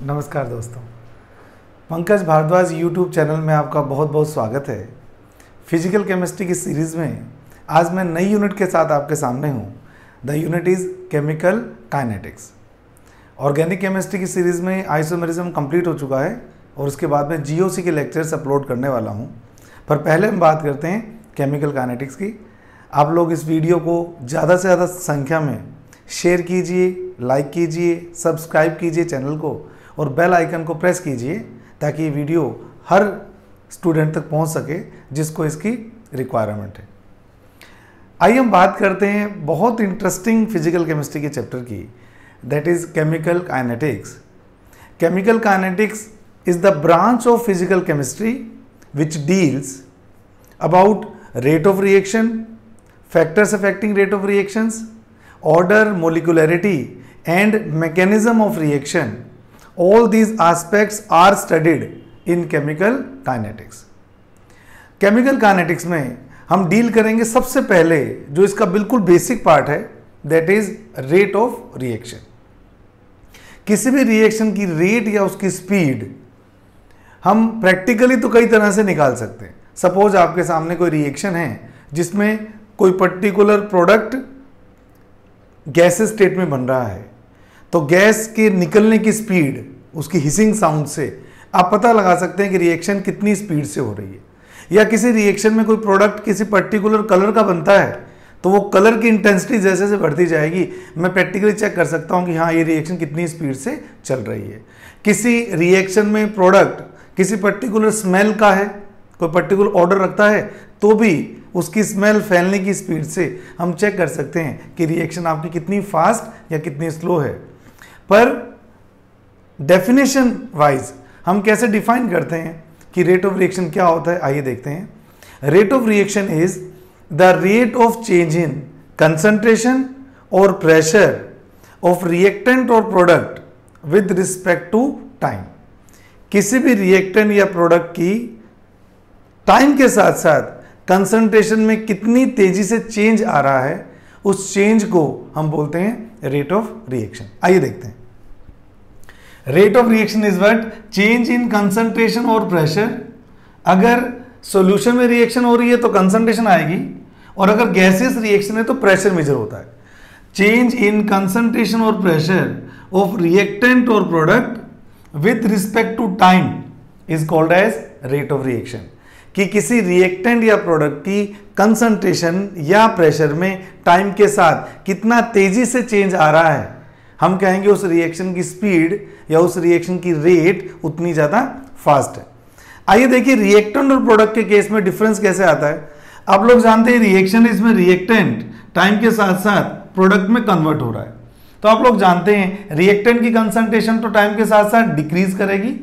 नमस्कार दोस्तों, Pankaj Bhardwaj YouTube channel में आपका बहुत बहुत स्वागत है। फिजिकल केमिस्ट्री की सीरीज़ में आज मैं नई यूनिट के साथ आपके सामने हूँ। The unit is chemical kinetics. Organic chemistry की सीरीज़ में आइसोमेरिज्म कंप्लीट हो चुका है और उसके बाद मैं जीओसी के लेक्चर्स अपलोड करने वाला हूँ। पर पहले हम बात करते हैं केमिकल काइनेटिक्स की। आप लोग इस वीडियो को ज़्यादा से ज़्यादा संख्या में शेयर कीजिए, लाइक कीजिए, सब्सक्राइब कीजिए चैनल को और बेल आइकन को प्रेस कीजिए ताकि ये वीडियो हर स्टूडेंट तक पहुंच सके जिसको इसकी रिक्वायरमेंट है। आइए हम बात करते हैं बहुत इंटरेस्टिंग फिजिकल केमिस्ट्री के चैप्टर की, that is chemical kinetics. Chemical kinetics is the branch of physical chemistry which deals about rate of reaction, factors affecting rate of reactions, order, molecularity and mechanism of reaction. All these aspects are studied in chemical kinetics. Chemical kinetics में हम deal करेंगे सबसे पहले जो इसका बिल्कुल basic part है, that is rate of reaction. किसी भी रिएक्शन की रेट या उसकी स्पीड हम प्रैक्टिकली तो कई तरह से निकाल सकते हैं। सपोज आपके सामने कोई रिएक्शन है जिसमें कोई पर्टिकुलर प्रोडक्ट गैस स्टेट में बन रहा है, तो गैस के निकलने की स्पीड, उसकी हिसिंग साउंड से आप पता लगा सकते हैं कि रिएक्शन कितनी स्पीड से हो रही है। या किसी रिएक्शन में कोई प्रोडक्ट किसी पर्टिकुलर कलर का बनता है तो वो कलर की इंटेंसिटी जैसे जैसे बढ़ती जाएगी मैं प्रैक्टिकली चेक कर सकता हूँ कि हाँ ये रिएक्शन कितनी स्पीड से चल रही है। किसी रिएक्शन में प्रोडक्ट किसी पर्टिकुलर स्मेल का है, कोई पर्टिकुलर ऑर्डर रखता है, तो भी उसकी स्मेल फैलने की स्पीड से हम चेक कर सकते हैं कि रिएक्शन आपकी कितनी फास्ट या कितनी स्लो है। पर डेफिनेशन वाइज हम कैसे डिफाइन करते हैं कि रेट ऑफ रिएक्शन क्या होता है, आइए देखते हैं। Rate of reaction is the rate of change in concentration और प्रेशर ऑफ रिएक्टेंट और product with respect to time. किसी भी रिएक्टेंट या प्रोडक्ट की टाइम के साथ साथ कंसंट्रेशन में कितनी तेजी से चेंज आ रहा है, उस चेंज को हम बोलते हैं रेट ऑफ रिएक्शन। आइए देखते हैं। Rate of reaction is what? Change in concentration और प्रेशर। अगर सॉल्यूशन में रिएक्शन हो रही है तो कंसंट्रेशन आएगी, और अगर गैसियस रिएक्शन है तो प्रेशर मेजर होता है। चेंज इन कंसंट्रेशन और प्रेशर ऑफ रिएक्टेंट और product with respect to time is called as rate of reaction. कि किसी रिएक्टेंट या प्रोडक्ट की कंसंट्रेशन या प्रेशर में टाइम के साथ कितना तेजी से चेंज आ रहा है, हम कहेंगे उस रिएक्शन की स्पीड या उस रिएक्शन की रेट उतनी ज़्यादा फास्ट है। आइए देखिए रिएक्टेंट और प्रोडक्ट के केस में डिफरेंस कैसे आता है। आप लोग जानते हैं रिएक्शन इसमें रिएक्टेंट टाइम के साथ साथ प्रोडक्ट में कन्वर्ट हो रहा है, तो आप लोग जानते हैं रिएक्टेंट की कंसंट्रेशन तो टाइम के साथ साथ डिक्रीज करेगी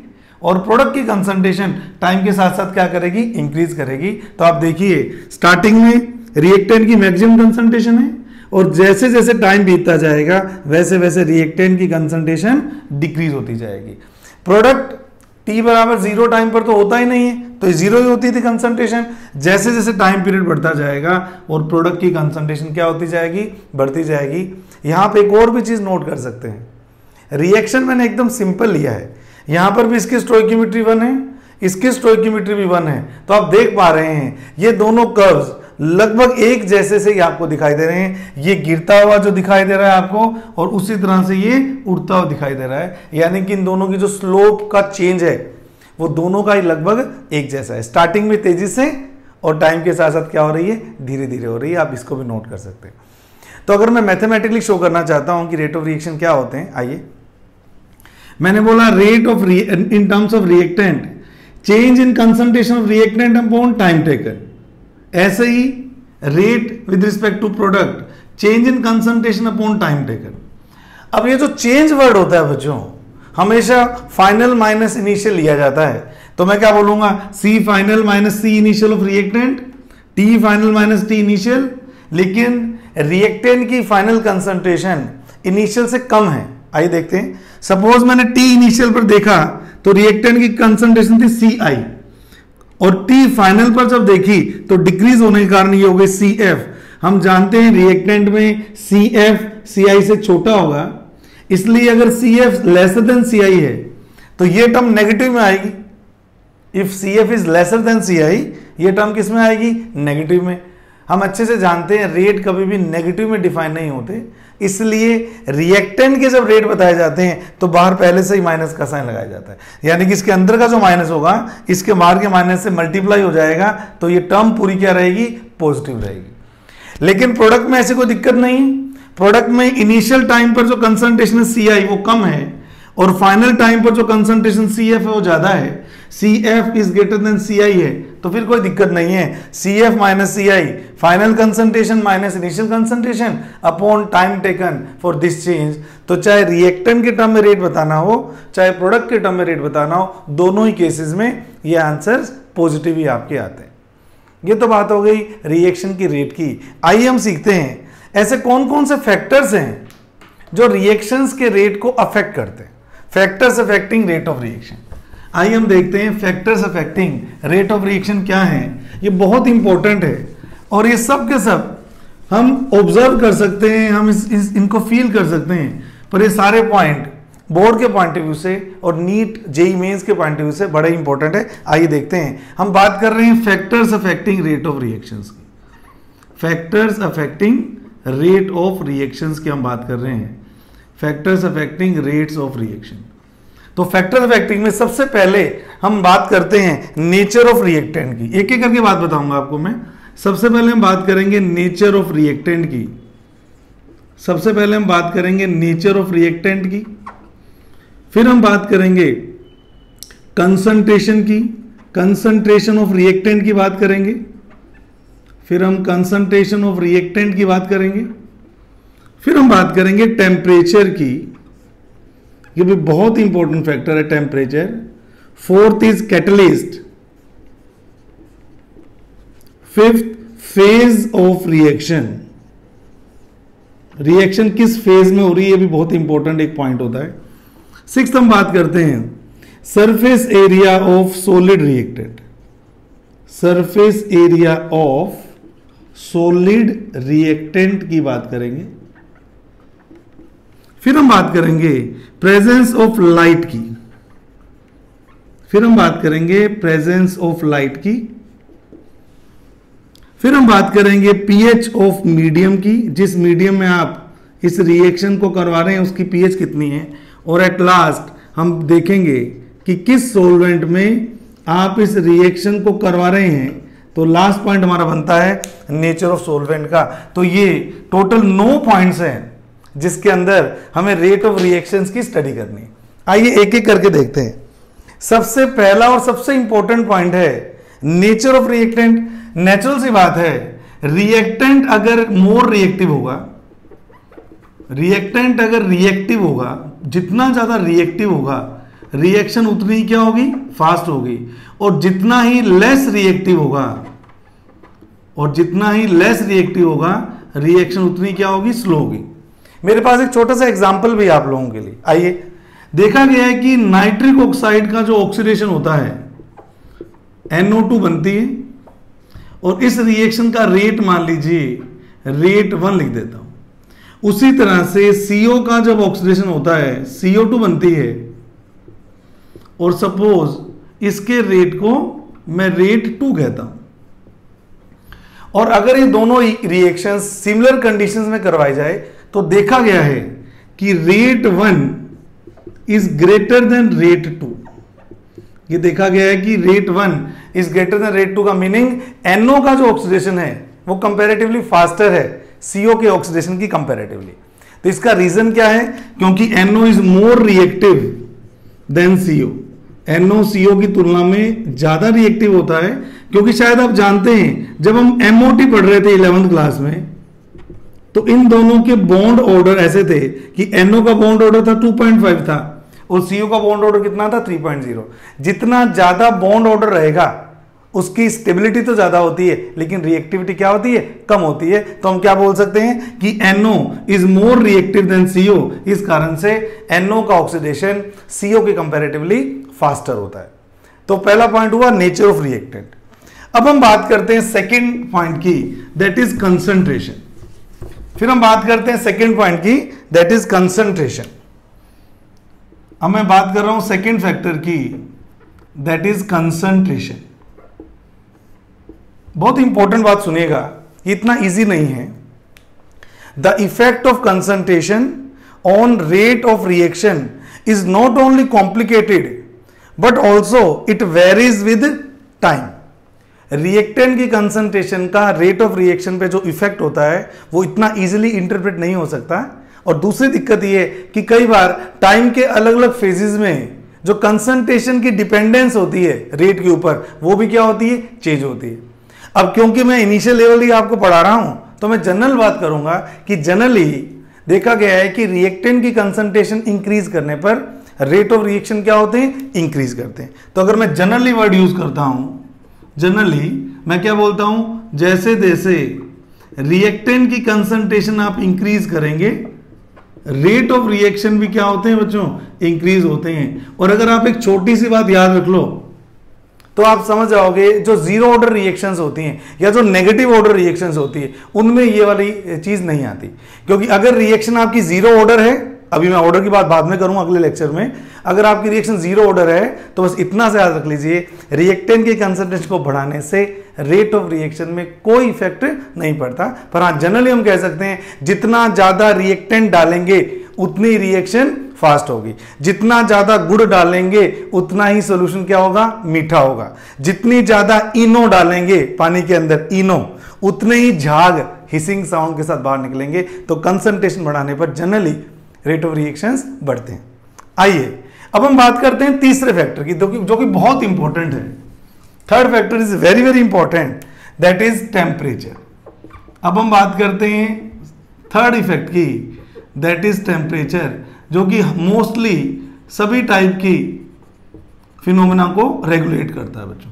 और प्रोडक्ट की कंसंट्रेशन टाइम के साथ साथ क्या करेगी? इंक्रीज करेगी। तो आप देखिए स्टार्टिंग में रिएक्टेंट की मैक्सिमम कंसंट्रेशन है और जैसे जैसे टाइम बीतता जाएगा वैसे वैसे रिएक्टेंट की कंसंट्रेशन डिक्रीज होती जाएगी। प्रोडक्ट T बराबर 0 टाइम पर तो होता ही नहीं है, तो 0 ही होती थी कंसंट्रेशन। जैसे जैसे टाइम पीरियड बढ़ता जाएगा और प्रोडक्ट की कंसंट्रेशन क्या होती जाएगी? बढ़ती जाएगी। यहाँ पे एक और भी चीज नोट कर सकते हैं, रिएक्शन मैंने एकदम सिंपल लिया है, यहां पर भी इसकी स्टोइकियोमेट्री 1 है, इसकी स्टोइकियोमेट्री भी 1 है, तो आप देख पा रहे हैं ये दोनों कर्व्स लगभग एक जैसे से ही आपको दिखाई दे रहे हैं। ये गिरता हुआ जो दिखाई दे रहा है आपको और उसी तरह से ये उड़ता हुआ दिखाई दे रहा है, यानी कि इन दोनों की जो स्लोप का चेंज है वो दोनों का ही लगभग एक जैसा है। स्टार्टिंग में तेजी से और टाइम के साथ साथ क्या हो रही है? धीरे धीरे हो रही है। आप इसको भी नोट कर सकते हैं। तो अगर मैं मैथमेटिकली शो करना चाहता हूं कि रेट ऑफ रिएक्शन क्या होते हैं, आइए मैंने बोला rate of in terms of reactant, change in concentration of reactant upon time taken. ऐसे ही rate with respect to product, change in concentration upon time taken. अब ये जो चेंज वर्ड होता है बच्चों, हमेशा फाइनल माइनस इनिशियल लिया जाता है, तो मैं क्या बोलूंगा? C final minus C initial of reactant, T final minus T initial. लेकिन रिएक्टेंट की फाइनल कंसंट्रेशन इनिशियल से कम है। आइए देखते हैं। सपोज मैंने T इनिशियल पर देखा तो रिएक्टेंट की कंसंट्रेशन थी CI और T फाइनल पर जब देखी तो डिक्रीज होने के कारण ये हो गई CF। हम जानते हैं रिएक्टेंट में CF CI से छोटा होगा, इसलिए अगर CF लेसर देन CI है तो ये टर्म नेगेटिव में आएगी। If CF is lesser than CI, ये टर्म किस में आएगी? नेगेटिव में। हम अच्छे से जानते हैं रेट कभी भी नेगेटिव में डिफाइन नहीं होते, इसलिए रिएक्टेंट के जब रेट बताए जाते हैं तो बाहर पहले से ही माइनस का साइन लगाया जाता है, यानी कि इसके अंदर का जो माइनस होगा इसके बाहर के माइनस से मल्टीप्लाई हो जाएगा, तो ये टर्म पूरी क्या रहेगी? पॉजिटिव रहेगी। लेकिन प्रोडक्ट में ऐसी कोई दिक्कत नहीं है। प्रोडक्ट में इनिशियल टाइम पर जो कंसंट्रेशन है CI वो कम है, और फाइनल टाइम पर जो कंसंट्रेशन CF है वो ज्यादा है। CF is greater then CI है, तो फिर कोई दिक्कत नहीं है। CF minus CI, final concentration minus initial concentration upon time taken for this change. तो चाहे रिएक्टेंट के टर्म में रेट बताना हो, चाहे प्रोडक्ट के टर्म में रेट बताना हो, दोनों ही केसेस में ये आंसर्स पॉजिटिव ही आपके आते हैं। ये तो बात हो गई रिएक्शन की रेट की। आइए हम सीखते हैं ऐसे कौन कौन से फैक्टर्स हैं जो रिएक्शंस के रेट को अफेक्ट करते हैं। Factors affecting rate of reaction. आइए हम देखते हैं factors affecting rate of reaction क्या है। ये बहुत इंपॉर्टेंट है और ये सब के सब हम ऑब्जर्व कर सकते हैं, हम इनको फील कर सकते हैं, पर ये सारे पॉइंट बोर्ड के पॉइंट ऑफ व्यू से और नीट जेईई मेंस के पॉइंट ऑफ व्यू से बड़े इंपॉर्टेंट है। आइए देखते हैं। हम बात कर रहे हैं factors affecting rate of reactions की। Factors affecting rate of reactions की हम बात कर रहे हैं। Factors affecting rates of reaction. तो फैक्टर अफेक्टिंग में सबसे पहले हम बात करते हैं नेचर ऑफ रिएक्टेंट की। एक एक करके बात बताऊंगा आपको मैं। सबसे पहले हम बात करेंगे नेचर ऑफ रिएक्टेंट की। सबसे पहले हम बात करेंगे नेचर ऑफ रिएक्टेंट की, फिर हम बात करेंगे कंसंट्रेशन की, कंसंट्रेशन ऑफ रिएक्टेंट की बात करेंगे, फिर हम कंसंट्रेशन ऑफ रिएक्टेंट की बात करेंगे, फिर हम बात करेंगे टेम्परेचर की। ये भी बहुत इंपॉर्टेंट फैक्टर है temperature. Fourth is catalyst. Fifth phase of reaction. Reaction किस फेज में हो रही है, ये भी बहुत इंपॉर्टेंट एक पॉइंट होता है। सिक्स्थ हम बात करते हैं surface area of solid reactant. Surface area of solid reactant की बात करेंगे। फिर हम बात करेंगे प्रेजेंस ऑफ लाइट की। फिर हम बात करेंगे प्रेजेंस ऑफ लाइट की। फिर हम बात करेंगे पीएच ऑफ मीडियम की, जिस मीडियम में आप इस रिएक्शन को करवा रहे हैं उसकी पीएच कितनी है। और एट लास्ट हम देखेंगे कि किस सॉल्वेंट में आप इस रिएक्शन को करवा रहे हैं। तो लास्ट पॉइंट हमारा बनता है नेचर ऑफ सॉल्वेंट का। तो ये टोटल 9 पॉइंट्स हैं जिसके अंदर हमें रेट ऑफ रिएक्शंस की स्टडी करनी है। आइए एक एक करके देखते हैं। सबसे पहला और सबसे इंपॉर्टेंट पॉइंट है नेचर ऑफ रिएक्टेंट। नेचुरल सी बात है, रिएक्टेंट अगर मोर रिएक्टिव होगा, रिएक्टेंट अगर रिएक्टिव होगा, जितना ज्यादा रिएक्टिव होगा रिएक्शन उतनी ही क्या होगी, फास्ट होगी। और जितना ही लेस रिएक्टिव होगा, और जितना ही लेस रिएक्टिव होगा रिएक्शन उतनी क्या होगी, स्लो होगी। मेरे पास एक छोटा सा एग्जांपल भी आप लोगों के लिए। आइए, देखा गया है कि नाइट्रिक ऑक्साइड का जो ऑक्सीडेशन होता है NO2 बनती है, और इस रिएक्शन का रेट मान लीजिए रेट 1 लिख देता हूं। उसी तरह से CO का जब ऑक्सीडेशन होता है CO2 बनती है, और सपोज इसके रेट को मैं रेट 2 कहता हूं। और अगर ये दोनों रिएक्शंस सिमिलर कंडीशंस में करवाई जाए तो देखा गया है कि rate 1 is greater then rate 2। ये देखा गया है कि rate 1 is greater then rate 2 का मीनिंग NO का जो ऑक्सीडेशन है वो कंपैरेटिवली फास्टर है CO के ऑक्सीडेशन की कंपैरेटिवली। तो इसका रीजन क्या है, क्योंकि NO is more reactive than CO। NO CO की तुलना में ज्यादा रिएक्टिव होता है, क्योंकि शायद आप जानते हैं जब हम MOT पढ़ रहे थे 11th क्लास में, तो इन दोनों के बॉन्ड ऑर्डर ऐसे थे कि NO का बॉन्ड ऑर्डर था 2.5 था और CO का बॉन्ड ऑर्डर कितना था 3.0। जितना ज्यादा बॉन्ड ऑर्डर रहेगा उसकी स्टेबिलिटी तो ज्यादा होती है, लेकिन रिएक्टिविटी क्या होती है, कम होती है। तो हम क्या बोल सकते हैं कि NO is more reactive than CO। इस कारण से NO का ऑक्सीडेशन CO के कंपैरेटिवली फास्टर होता है। तो पहला पॉइंट हुआ नेचर ऑफ रिएक्टेंट। अब हम बात करते हैं सेकेंड पॉइंट की, दैट इज कंसंट्रेशन। फिर हम बात करते हैं सेकेंड पॉइंट की, दैट इज कंसंट्रेशन। अब मैं बात कर रहा हूं सेकेंड फैक्टर की, दैट इज कंसंट्रेशन। बहुत इंपॉर्टेंट बात सुनिएगा, ये इतना इजी नहीं है। The effect of concentration on rate of reaction is not only complicated but also it varies with time. Reactant की कंसंट्रेशन का रेट ऑफ रिएक्शन पे जो इफेक्ट होता है वो इतना इजीली इंटरप्रेट नहीं हो सकता। और दूसरी दिक्कत ये कि कई बार टाइम के अलग अलग फेजेस में जो कंसंट्रेशन की डिपेंडेंस होती है रेट के ऊपर, वो भी क्या होती है, चेंज होती है। अब क्योंकि मैं इनिशियल लेवल ही आपको पढ़ा रहा हूं तो मैं जनरल बात करूंगा कि जनरली देखा गया है कि रिएक्टेंट की कंसंट्रेशन इंक्रीज करने पर रेट ऑफ रिएक्शन क्या होते हैं, इंक्रीज करते हैं। तो अगर मैं जनरली वर्ड यूज करता हूं, जनरली मैं क्या बोलता हूं, जैसे जैसे रिएक्टेंट की कंसंट्रेशन आप इंक्रीज करेंगे रेट ऑफ रिएक्शन भी क्या होते हैं बच्चों, इंक्रीज होते हैं। और अगर आप एक छोटी सी बात याद रख लो तो आप समझ जाओगे, जो जीरो ऑर्डर रिएक्शंस होती हैं या जो नेगेटिव ऑर्डर रिएक्शंस होती है उनमें ये वाली चीज नहीं आती। क्योंकि अगर रिएक्शन आपकी जीरो ऑर्डर है, अभी मैं ऑर्डर की बात बाद में करूंगा अगले लेक्चर में, अगर आपकी रिएक्शन जीरो ऑर्डर है तो बस इतना से याद रख लीजिए, रिएक्टेंट के कंसंट्रेशन को बढ़ाने से रेट ऑफ रिएक्शन में कोई इफेक्ट नहीं पड़ता। पर हाँ, जनरली हम कह सकते हैं जितना ज्यादा रिएक्टेंट डालेंगे उतनी रिएक्शन फास्ट होगी, जितना ज्यादा गुड़ डालेंगे उतना ही सॉल्यूशन क्या होगा, मीठा होगा, जितनी ज्यादा इनो डालेंगे पानी के अंदर, इनो, उतने ही झाग हिसिंग साउंड के साथ बाहर निकलेंगे। तो कंसंट्रेशन बढ़ाने पर जनरली रेट ऑफ रिएक्शंस बढ़ते हैं। आइए अब हम बात करते हैं तीसरे फैक्टर की, जो कि बहुत इंपॉर्टेंट है। Third factor is very very important, that is temperature. अब हम बात करते हैं थर्ड इफेक्ट की, दैट इज टेम्परेचर, जो कि मोस्टली सभी टाइप की फिनोमेना को रेगुलेट करता है बच्चों।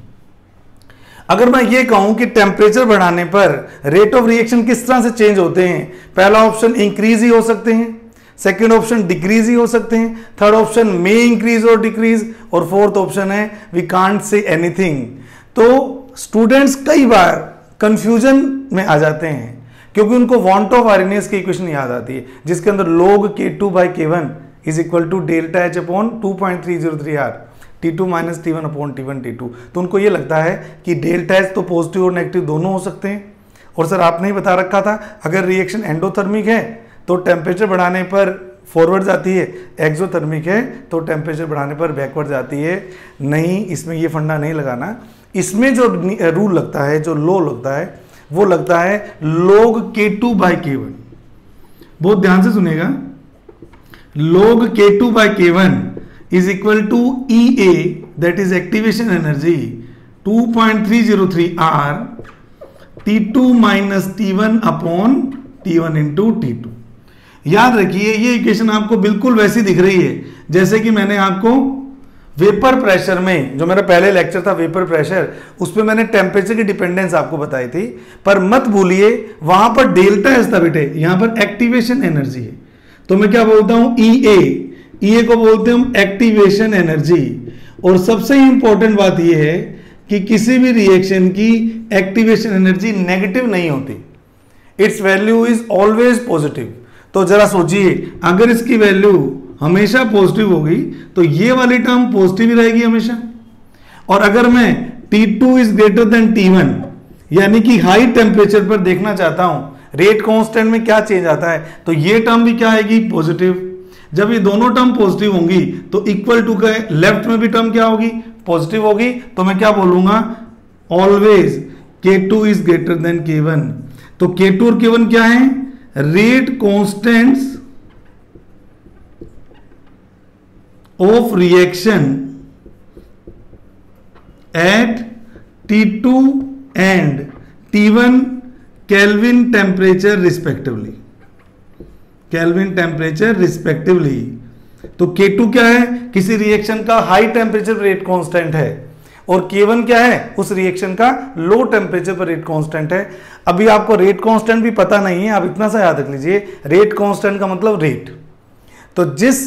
अगर मैं ये कहूं कि टेम्परेचर बढ़ाने पर रेट ऑफ रिएक्शन किस तरह से चेंज होते हैं, पहला ऑप्शन इंक्रीज ही हो सकते हैं, सेकेंड ऑप्शन डिक्रीज ही हो सकते हैं, थर्ड ऑप्शन मे इंक्रीज और डिक्रीज, और फोर्थ ऑप्शन है वी कांट से एनीथिंग। तो स्टूडेंट्स कई बार कंफ्यूजन में आ जाते हैं क्योंकि उनको वांट ऑफ आर्हेनियस की इक्वेशन याद आती है, जिसके अंदर log K2 by K1 is equal to delta H upon 2.303 R T2 minus T1 upon T1 T2। तो उनको ये लगता है कि डेल्टा H तो पॉजिटिव और नेगेटिव दोनों हो सकते हैं। और सर आपने ही बता रखा था अगर रिएक्शन एंडोथर्मिक है तो टेम्परेचर बढ़ाने पर फॉरवर्ड जाती है, एक्सोथर्मिक है तो टेम्परेचर बढ़ाने पर बैकवर्ड जाती है। नहीं, इसमें ये फंडा नहीं लगाना। इसमें जो रूल लगता है, जो लॉ लगता है, वो लगता है log K2 by K1। बहुत ध्यान से सुनेगा, log K2 by K1 is equal to EA, that is activation energy 2.303 R T2 minus T1 upon T1 into T2। याद रखिए ये इक्वेशन आपको बिल्कुल वैसी दिख रही है जैसे कि मैंने आपको वेपर प्रेशर में, जो मेरा पहले लेक्चर था वेपर प्रेशर, उसमें मैंने टेम्परेचर की डिपेंडेंस आपको बताई थी। पर मत भूलिए वहां पर डेल्टा एस था बेटे, यहां पर एक्टिवेशन एनर्जी है। तो मैं क्या बोलता हूं, ईए को बोलते हैं हम एक्टिवेशन एनर्जी। और सबसे इंपॉर्टेंट बात यह है कि किसी भी रिएक्शन की एक्टिवेशन एनर्जी नेगेटिव नहीं होती, it's value is always positive. तो जरा सोचिए, अगर इसकी वैल्यू हमेशा पॉजिटिव होगी तो ये वाली टर्म पॉजिटिव ही रहेगी हमेशा। और अगर मैं T2 is greater then T1 यानी कि हाई टेम्परेचर पर देखना चाहता हूं रेट कांस्टेंट में क्या चेंज आता है, तो ये टर्म भी क्या आएगी, पॉजिटिव। जब ये दोनों टर्म पॉजिटिव होंगी तो इक्वल टू के लेफ्ट में भी टर्म क्या होगी, पॉजिटिव होगी। तो मैं क्या बोलूंगा, always K2 is greater then K1। तो K2 और K1 क्या है, rate constants of reaction at T2 and T1 Kelvin temperature respectively, Kelvin temperature respectively। तो K2 क्या है, किसी रिएक्शन का हाई टेम्परेचर रेट कांस्टेंट है, और K1 क्या है, उस रिएक्शन का लो टेम्परेचर पर रेट कांस्टेंट है। अभी आपको रेट कांस्टेंट भी पता नहीं है, आप इतना सा याद रख लीजिए, रेट कांस्टेंट का मतलब रेट। तो जिस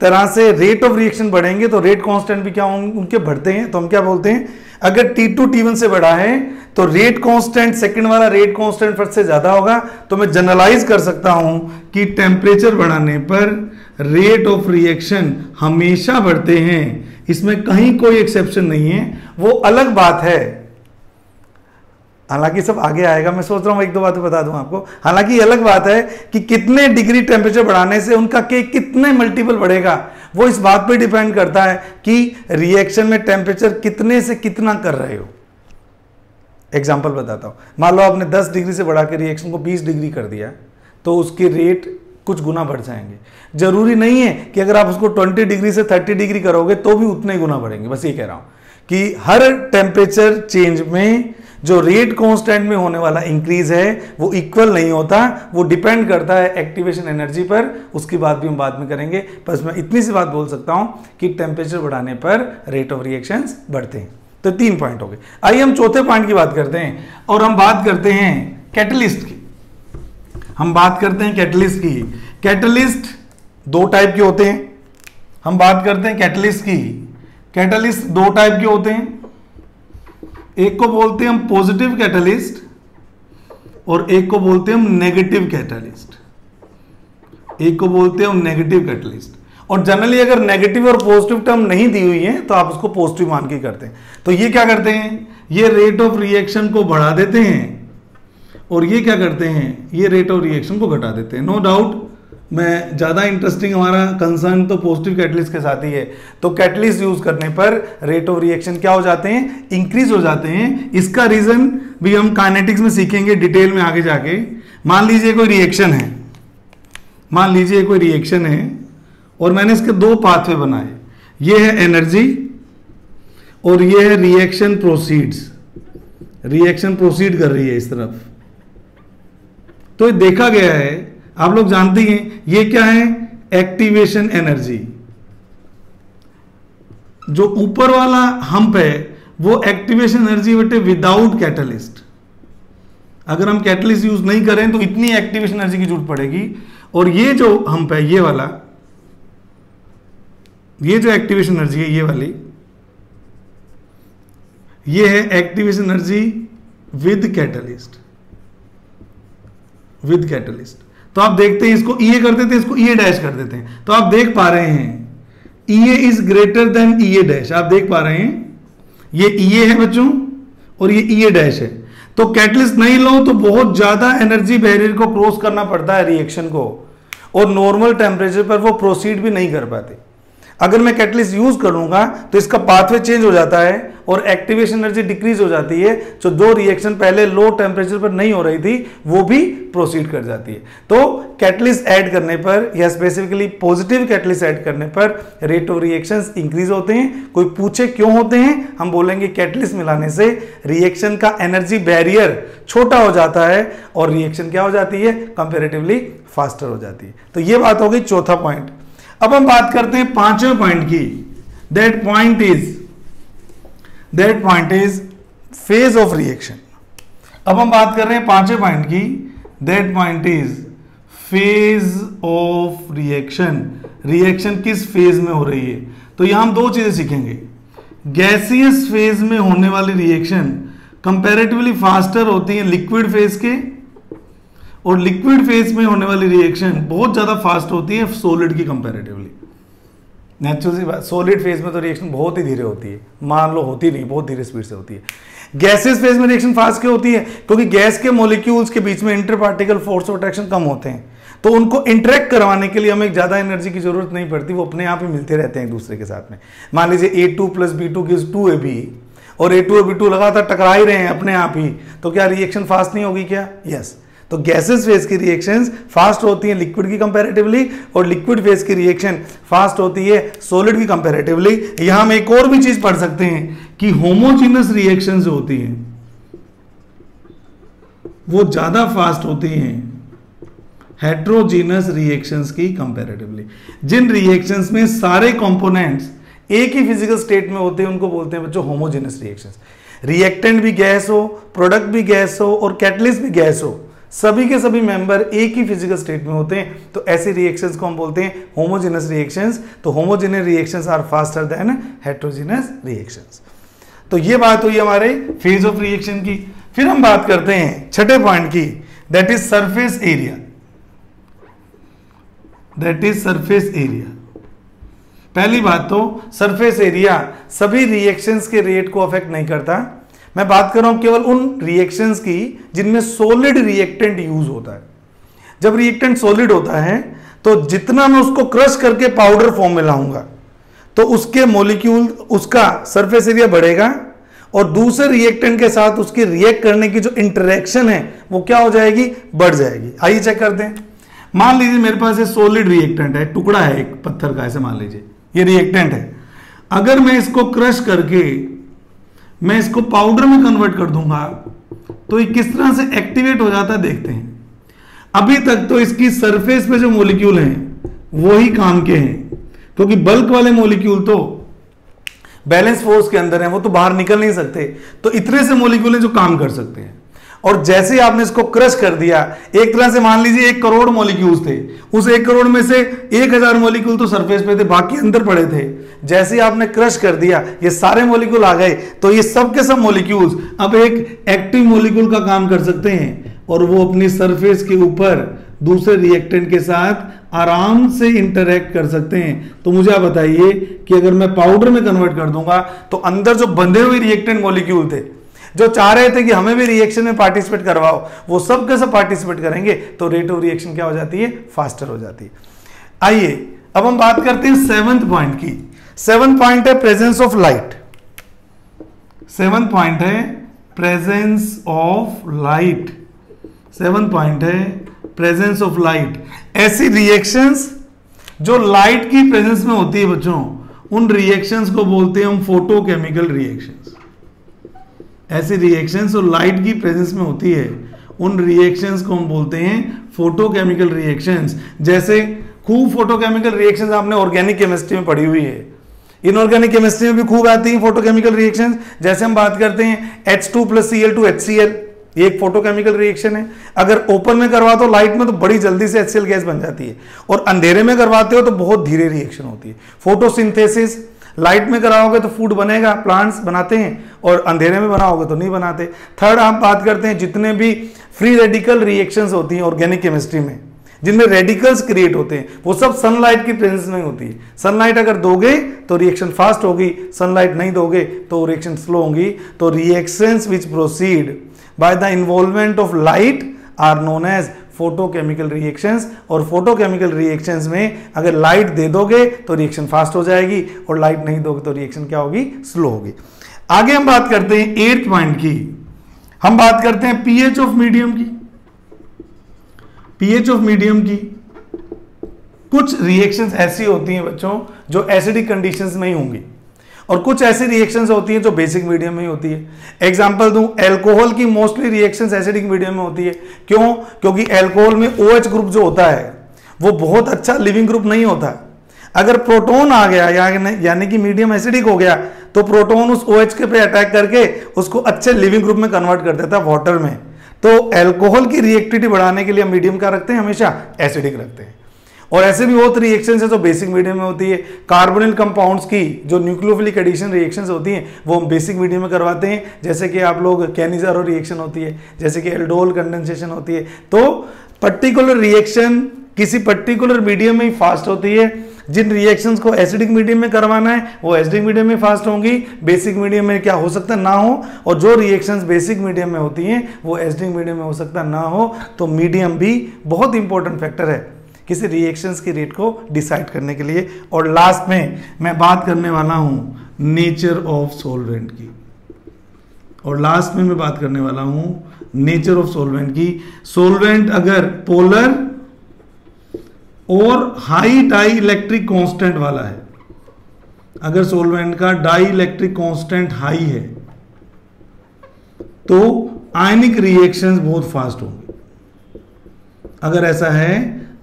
तरह से रेट ऑफ रिएक्शन बढ़ेंगे तो रेट कांस्टेंट भी क्या उनके बढ़ते हैं। तो हम क्या बोलते हैं, अगर T2 T1 से बढ़ा है तो रेट कांस्टेंट सेकंड वाला रेट कांस्टेंट फर्स्ट से ज्यादा होगा। तो मैं जनरलाइज कर सकता हूं कि टेम्परेचर बढ़ाने पर रेट ऑफ रिएक्शन हमेशा बढ़ते हैं, इसमें कहीं कोई एक्सेप्शन नहीं है, वो अलग बात है। हालांकि सब आगे आएगा, मैं सोच रहा हूं एक दो बातें बता दूं आपको। हालांकि ये अलग बात है कि कितने डिग्री टेम्परेचर बढ़ाने से उनका केक कितने मल्टीपल बढ़ेगा, वो इस बात पे डिपेंड करता है कि रिएक्शन में टेम्परेचर कितने से कितना कर रहे हो। एग्जाम्पल बताता हूं, मान लो आपने 10 डिग्री से बढ़ा के रिएक्शन को 20 डिग्री कर दिया, तो उसके रेट कुछ गुना बढ़ जाएंगे। जरूरी नहीं है कि अगर आप उसको 20 डिग्री से 30 डिग्री करोगे तो भी उतने गुना बढ़ेंगे। बस ये कह रहा हूं कि हर टेम्परेचर चेंज में जो रेट कांस्टेंट में होने वाला इंक्रीज है वो इक्वल नहीं होता, वो डिपेंड करता है एक्टिवेशन एनर्जी पर। उसकी बात भी हम बाद में करेंगे। बस मैं इतनी सी बात बोल सकता हूं कि टेम्परेचर बढ़ाने पर रेट ऑफ रिएक्शंस बढ़ते हैं। तो 3 पॉइंट हो गए। आइए हम चौथे पॉइंट की बात करते हैं और हम बात करते हैं कैटलिस्ट की। हम बात करते हैं कैटलिस्ट की। कैटलिस्ट 2 टाइप के होते हैं। हम बात करते हैं कैटलिस्ट की। कैटलिस्ट 2 टाइप के होते हैं। एक को बोलते हैं हम पॉजिटिव कैटलिस्ट और एक को बोलते हैं हम नेगेटिव कैटलिस्ट। एक को बोलते हैं हम नेगेटिव कैटलिस्ट। और जनरली अगर नेगेटिव और पॉजिटिव टर्म नहीं दी हुई है तो आप उसको पॉजिटिव मान के करते हैं। तो ये क्या करते हैं, ये रेट ऑफ रिएक्शन को बढ़ा देते हैं और ये क्या करते हैं, ये रेट ऑफ रिएक्शन को घटा देते हैं। नो डाउट मैं ज़्यादा इंटरेस्टिंग हमारा कंसर्न तो पॉजिटिव कैटलिस्ट के साथ ही है। तो कैटलिस्ट यूज करने पर रेट ऑफ रिएक्शन क्या हो जाते हैं, इंक्रीज हो जाते हैं। इसका रीजन भी हम काइनेटिक्स में सीखेंगे डिटेल में आगे जाके। मान लीजिए कोई रिएक्शन है, मान लीजिए कोई रिएक्शन है और मैंने इसके 2 पाथवे बनाए। ये है एनर्जी और ये है रिएक्शन प्रोसीड्स। रिएक्शन प्रोसीड कर रही है इस तरफ। तो ये देखा गया है, आप लोग जानते हैं ये क्या है, एक्टिवेशन एनर्जी। जो ऊपर वाला हम्प है वो एक्टिवेशन एनर्जी बेटे विदाउट कैटलिस्ट। अगर हम कैटलिस्ट यूज नहीं करें तो इतनी एक्टिवेशन एनर्जी की जरूरत पड़ेगी। और ये जो हम्प है, ये वाला, ये जो एक्टिवेशन एनर्जी है ये वाली, ये है activation energy with catalyst. With catalyst. तो आप देखते हैं इसको ईए कर देते हैं, इसको ईए डैश कर देते हैं। तो आप देख पा रहे हैं Ea is greater than Ea dash. आप देख पा रहे हैं ये ईए है बच्चों और ये ईए डैश है। तो कैटलिस्ट नहीं लो तो बहुत ज्यादा एनर्जी बैरियर को क्रॉस करना पड़ता है रिएक्शन को, और नॉर्मल टेम्परेचर पर वो प्रोसीड भी नहीं कर पाते। अगर मैं कैटलिस्ट यूज करूंगा तो इसका पाथवे चेंज हो जाता है और एक्टिवेशन एनर्जी डिक्रीज हो जाती है। जो रिएक्शन पहले लो टेम्परेचर पर नहीं हो रही थी वो भी प्रोसीड कर जाती है। तो कैटलिस्ट ऐड करने पर या स्पेसिफिकली पॉजिटिव कैटलिस्ट ऐड करने पर रेट ऑफ रिएक्शंस इंक्रीज होते हैं। कोई पूछे क्यों होते हैं, हम बोलेंगे कैटलिस्ट मिलाने से रिएक्शन का एनर्जी बैरियर छोटा हो जाता है और रिएक्शन क्या हो जाती है, कंपैरेटिवली फास्टर हो जाती है। तो ये बात हो गई चौथा पॉइंट। अब हम बात करते हैं 5वें पॉइंट की। That point is phase of reaction. अब हम बात कर रहे हैं 5वें पॉइंट की। That point is phase of reaction. Reaction किस फेज में हो रही है, तो यहां हम 2 चीजें सीखेंगे। गैसियस फेज में होने वाली रिएक्शन कंपैरेटिवली फास्टर होती है लिक्विड फेज के, और लिक्विड फेज में होने वाली रिएक्शन बहुत ज्यादा फास्ट होती है सॉलिड की कंपैरेटिवली। नेचुरल सी बात, सॉलिड फेज में तो रिएक्शन बहुत ही धीरे होती है, मान लो होती नहीं, बहुत धीरे स्पीड से होती है। गैसेस फेज में रिएक्शन फास्ट क्यों होती है, क्योंकि गैस के मॉलिक्यूल्स के बीच में inter particle force of attraction कम होते हैं, तो उनको इंटरेक्ट करवाने के लिए हमें ज्यादा एनर्जी की जरूरत नहीं पड़ती, वो अपने आप ही मिलते रहते हैं एक दूसरे के साथ में। मान लीजिए A2 + B2 = 2AB और A2 और B2 लगातार टकरा ही रहे हैं अपने आप ही, तो क्या रिएक्शन फास्ट नहीं होगी क्या? यस। तो गैसेस फेज की रिएक्शंस फास्ट होती हैं लिक्विड की कंपैरेटिवली, और लिक्विड फेज की रिएक्शन फास्ट होती है सॉलिड की कंपैरेटिवली। यहां हम एक और भी चीज पढ़ सकते हैं कि होमोजीनस रिएक्शंस जो होती हैं वो ज्यादा फास्ट होती हैं हेट्रोजीनस रिएक्शंस की कंपैरेटिवली। जिन रिएक्शंस में सारे कंपोनेंट्स एक ही फिजिकल स्टेट में होते हैं उनको बोलते हैं बच्चों होमोजीनस रिएक्शंस। रिएक्टेंट भी गैस हो, प्रोडक्ट भी गैस हो और कैटलिस्ट भी गैस हो, सभी के सभी मेंबर एक ही फिजिकल स्टेट में होते हैं, तो ऐसी रिएक्शंस को हम बोलते हैं होमोजेनस रिएक्शंस। तो homogeneous reactions are faster than heterogeneous reactions. तो ये बात हुई हमारे फेज ऑफ रिएक्शन की। फिर हम बात करते हैं 6ठे पॉइंट की, that is surface area. That is surface area. पहली बात तो सरफेस एरिया सभी रिएक्शंस के रेट को अफेक्ट नहीं करता। मैं बात कर रहा हूं केवल उन रिएक्शंस की जिनमें सॉलिड रिएक्टेंट यूज होता है। जब रिएक्टेंट सॉलिड होता है तो जितना मैं उसको क्रश करके पाउडर फॉर्म में लाऊंगा तो उसके मॉलिक्यूल, उसका सरफेस एरिया बढ़ेगा और दूसरे रिएक्टेंट के साथ उसकी रिएक्ट करने की जो इंटरेक्शन है वो क्या हो जाएगी, बढ़ जाएगी। आइए चेक करते हैं। मान लीजिए मेरे पास ये सॉलिड रिएक्टेंट है, टुकड़ा है एक पत्थर का, ऐसे मान लीजिए ये रिएक्टेंट है। अगर मैं इसको क्रश करके मैं इसको पाउडर में कन्वर्ट कर दूंगा तो ये किस तरह से एक्टिवेट हो जाता है देखते हैं। अभी तक तो इसकी सरफेस पे जो मॉलिक्यूल हैं वो ही काम के हैं, क्योंकि बल्क वाले मॉलिक्यूल तो बैलेंस फोर्स के अंदर हैं, वो तो बाहर निकल नहीं सकते। तो इतने से मॉलिक्यूल हैं जो काम कर सकते हैं। और जैसे आपने इसको क्रश कर दिया, एक तरह से मान लीजिए 1 करोड़ मॉलिक्यूल्स थे, उस 1 करोड़ में से 1000 मॉलिक्यूल तो सरफेस पे थे, बाकी अंदर पड़े थे। जैसे ही आपने क्रश कर दिया ये सारे मॉलिक्यूल आ गए, तो ये सब के सब मॉलिक्यूल्स अब एक एक्टिव मॉलिक्यूल का काम कर सकते हैं और वो अपनी सरफेस के ऊपर दूसरे रिएक्टेंट के साथ आराम से इंटरैक्ट कर सकते हैं। तो मुझे आप बताइए कि अगर मैं पाउडर में कन्वर्ट कर दूंगा तो अंदर जो बंधे हुए रिएक्टेंट मॉलिक्यूल थे जो चाह रहे थे कि हमें भी रिएक्शन में पार्टिसिपेट करवाओ, वो सब के सब पार्टिसिपेट करेंगे, तो रेट ऑफ रिएक्शन क्या हो जाती है, फास्टर हो जाती है। आइए अब हम बात करते हैं 7th पॉइंट की। 7th पॉइंट है presence of light. 7th point है presence of light. 7th point है प्रेजेंस ऑफ लाइट। ऐसी रिएक्शंस जो लाइट की प्रेजेंस में होती है बच्चों, उन रिएक्शंस को बोलते हैं हम फोटोकेमिकल रिएक्शंस। ऐसी रिएक्शंस जो लाइट की प्रेजेंस में होती है उन रिएक्शंस को हम बोलते हैं फोटोकेमिकल रिएक्शंस। जैसे खूब फोटोकेमिकल रिएक्शंस आपने ऑर्गेनिक केमिस्ट्री में पढ़ी हुई है, इनऑर्गेनिक केमिस्ट्री में भी खूब आती हैं फोटोकेमिकल रिएक्शंस। जैसे हम बात करते हैं H2 + Cl2 HCl, ये एक फोटोकेमिकल रिएक्शन है। अगर ओपन में करवा दो लाइट में तो बड़ी जल्दी से HCl गैस बन जाती है, और अंधेरे में करवाते हो तो बहुत धीरे रिएक्शन होती है। फोटोसिंथेसिस लाइट में कराओगे तो फूड बनेगा, प्लांट्स बनाते हैं, और अंधेरे में बनाओगे तो नहीं बनाते। थर्ड आप बात करते हैं जितने भी फ्री रेडिकल रिएक्शंस होती हैं ऑर्गेनिक केमिस्ट्री में, जिनमें रेडिकल्स क्रिएट होते हैं, वो सब सनलाइट की प्रेजेंस में होती है। सनलाइट अगर दोगे तो रिएक्शन फास्ट होगी, सनलाइट नहीं दोगे तो रिएक्शन स्लो होगी। तो reactions which proceed by the involvement of light are known as photochemical reactions. और फोटोकेमिकल रिएक्शंस में अगर लाइट दे दोगे तो रिएक्शन फास्ट हो जाएगी, और लाइट नहीं दोगे तो रिएक्शन क्या होगी, स्लो होगी। आगे हम बात करते हैं 8th पॉइंट की। हम बात करते हैं पीएच ऑफ मीडियम की। पीएच ऑफ मीडियम की कुछ रिएक्शंस ऐसी होती हैं बच्चों जो एसिडिक कंडीशंस में ही होंगी, और कुछ ऐसी रिएक्शंस होती हैं जो बेसिक मीडियम में ही होती है। एग्जांपल दूं, अल्कोहल की मोस्टली रिएक्शंस एसिडिक मीडियम में होती है। क्यों? क्योंकि अल्कोहल में OH ग्रुप जो होता है वो बहुत अच्छा लिविंग ग्रुप नहीं होता। अगर प्रोटॉन आ गया यानी कि मीडियम एसिडिक हो गया तो प्रोटॉन उस OH के पे अटैक करके उसको अच्छे लिविंग ग्रुप में कन्वर्ट कर देता है वाटर में। तो अल्कोहल की रिएक्टिविटी बढ़ाने के लिए हम मीडियम का रखते हैं, हमेशा एसिडिक रखते हैं। और ऐसे भी बहुत रिएक्शंस है जो बेसिक मीडियम में होती है। कार्बोनिल कंपाउंड्स की जो न्यूक्लियोफिलिक एडिशन रिएक्शंस होती हैं वो हम बेसिक मीडियम में करवाते हैं। जैसे कि आप लोग कैनिज़ारो रिएक्शन होती है, जैसे कि एल्डोल कंडेंसेशन होती है। तो पर्टिकुलर रिएक्शन किसी पर्टिकुलर मीडियम में ही फास्ट होती है। जिन रिएक्शंस को एसिडिक मीडियम में करवाना है वो एसिडिक मीडियम में फास्ट होंगी, बेसिक मीडियम में क्या हो सकता है ना हो, और जो रिएक्शंस बेसिक मीडियम में होती हैं वो एसिडिक मीडियम में हो सकता है ना हो। तो मीडियम भी बहुत इंपॉर्टेंट फैक्टर है किसी रिएक्शंस की रेट को डिसाइड करने के लिए। और लास्ट में मैं बात करने वाला हूं नेचर ऑफ सॉल्वेंट की। और लास्ट में मैं बात करने वाला हूं नेचर ऑफ सॉल्वेंट की। सॉल्वेंट अगर पोलर और हाई डाई इलेक्ट्रिक कांस्टेंट वाला है, अगर सॉल्वेंट का डाई इलेक्ट्रिक कांस्टेंट हाई है तो आयनिक रिएक्शंस बहुत फास्ट होंगी। अगर ऐसा है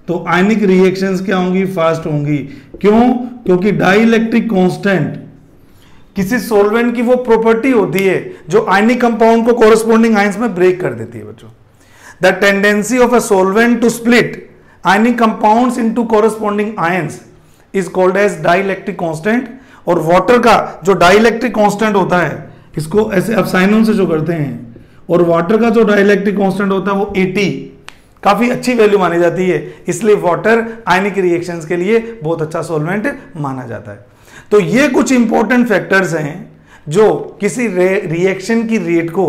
तो आयनिक रिएक्शंस क्या होंगी, फास्ट होंगी। क्यों? क्योंकि डाई इलेक्ट्रिक कांस्टेंट किसी सॉल्वेंट की वो प्रॉपर्टी होती है जो आयनिक कंपाउंड को कोरस्पॉन्डिंग आयंस में ब्रेक कर देती है बच्चों। The tendency of a solvent to split ionic compounds into corresponding ions is called as dielectric constant। और वाटर का जो डाइलेक्ट्रिक कांस्टेंट होता है, इसको ऐसे एप्सिलॉन से जो करते हैं, और वाटर का जो डाइलेक्ट्रिक कांस्टेंट होता है वो 80, काफी अच्छी वैल्यू मानी जाती है, इसलिए वाटर आयनिक रिएक्शंस के लिए बहुत अच्छा सॉल्वेंट माना जाता है। तो ये कुछ इंपॉर्टेंट फैक्टर्स हैं जो किसी रिएक्शन की रेट को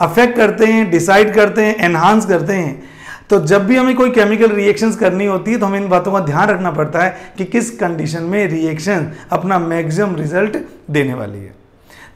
अफेक्ट करते हैं, डिसाइड करते हैं, एनहांस करते हैं। तो जब भी हमें कोई केमिकल रिएक्शंस करनी होती है तो हमें इन बातों का ध्यान रखना पड़ता है कि किस कंडीशन में रिएक्शन अपना मैक्सिमम रिजल्ट देने वाली है।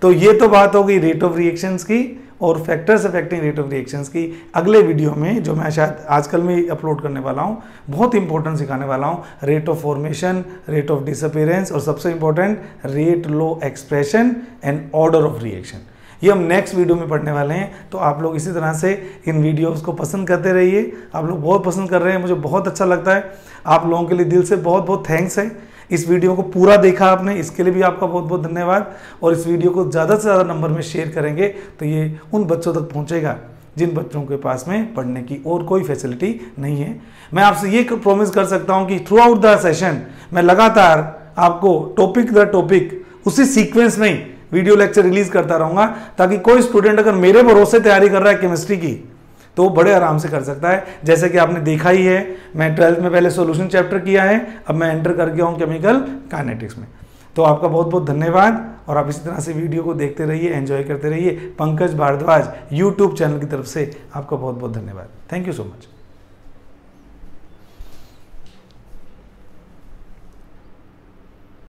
तो ये तो बात हो गई रेट ऑफ रिएक्शंस की और factors affecting rate of reactions की। अगले वीडियो में जो मैं शायद आजकल में अपलोड करने वाला हूँ, बहुत इंपॉर्टेंट सिखाने वाला हूँ, rate of formation, rate of disappearance और सबसे important rate law expression and order of reaction. ये हम नेक्स्ट वीडियो में पढ़ने वाले हैं। तो आप लोग इसी तरह से इन वीडियोस को पसंद करते रहिए। आप लोग बहुत पसंद कर रहे हैं, मुझे बहुत अच्छा लगता है। आप लोगों के लिए दिल से बहुत बहुत थैंक्स है। इस वीडियो को पूरा देखा आपने, इसके लिए भी आपका बहुत बहुत धन्यवाद। और इस वीडियो को ज़्यादा से ज़्यादा नंबर में शेयर करेंगे तो ये उन बच्चों तक पहुँचेगा जिन बच्चों के पास में पढ़ने की और कोई फैसिलिटी नहीं है। मैं आपसे ये प्रॉमिस कर सकता हूँ कि थ्रू आउट द सेशन मैं लगातार आपको टॉपिक द टॉपिक उसी सीक्वेंस में वीडियो लेक्चर रिलीज करता रहूंगा, ताकि कोई स्टूडेंट अगर मेरे भरोसे तैयारी कर रहा है केमिस्ट्री की तो बड़े आराम से कर सकता है। जैसे कि आपने देखा ही है, मैं 12th में पहले सॉल्यूशन चैप्टर किया है, अब मैं एंटर कर गया हूँ केमिकल काइनेटिक्स में। तो आपका बहुत बहुत धन्यवाद और आप इसी तरह से वीडियो को देखते रहिए, एंजॉय करते रहिए। पंकज भारद्वाज यूट्यूब चैनल की तरफ से आपका बहुत बहुत धन्यवाद। Thank you so much.